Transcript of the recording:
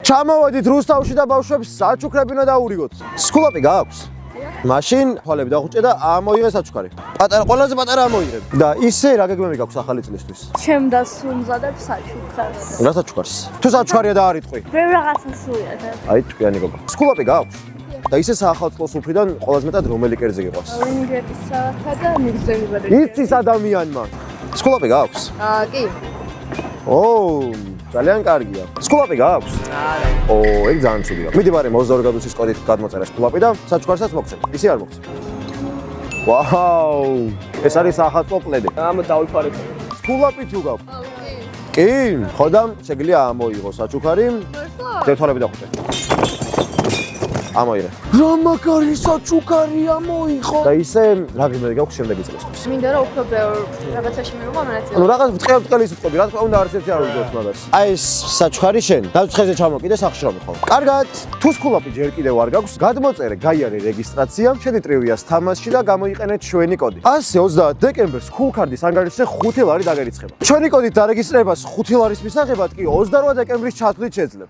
ჩამოვედით რუსთავში და ბავშვებს საჩუქრები უნდა დაურიგოთ. სკულაპი გააქვს? მაშინ თვალები დახუჭე და ამოიღე საჩუქარი. პატარა, ყველაზე პატარა ამოიღე. და ისე რა გეგმები გაქვს ახალი წლისთვის? ჩემ დასუმზადებ საჩუქარს. რა საჩუქარს? თუ საჩუქარია და არიტყვი. ბევრ რაღაცას ვიადებ. აი ტყვიანი გოგო. სკულაპი გააქვს? და ისე საახალწლოს უფრიდან ყველაზე მეტად რომელი კერძი გიყვარს? ვინგრეთის საათა და მიგზელიბერი. იცის ადამიანმა. სკულაპი გააქვს? კი. ძალიან კარგია. სკულაპი გააქვს? არა. ეგ ძალიან ცუდია. მიდი ბარე 22 გრადუსის კოდით გადმოწერა სკულაპი და საჩუქარსაც მოგცემ. ისე არ მოგცემ. ვაუ! ეს არის საახალწლო პლედი. დავიფარებ. სკულაპი თუ გაქვს? კი, ხოდა შეგიძლია ამოიღო საჩუქარი. თვალები დახუჭე. ამოიღე. რა მაგარი საჩუქარი ამოიღო. და ისე რა გემები გაქვს შემდეგი წლისთვის? მინდა რომ უფრო ბევრ რაღაცაში მივიღო მონაწილე. ანუ რაღაც ბრწყელის უწყობი, რა თქმა უნდა არც ერთი არ ვიგოთ მაგას. აი ეს საჩუქარი შენ, დაუცხეზე ჩამოკიდე სახში რომ ხო. კარგად, თუ სკულაპი ჯერ კიდევ არ გაქვს, გადმოწერე გაიარე რეგისტრაცია, შედი ტრივიას თამასში და გამოიყენეთ ჩვენი კოდი. 130 დეკემბერს სკულკარდის ანგარიშზე 5 ლარი დაგერიცხება. ჩვენი კოდით დარეგისტრებას 5 ლარის მისაღებად კი 28 დეკემბრის ჩათვლით შეძლებ.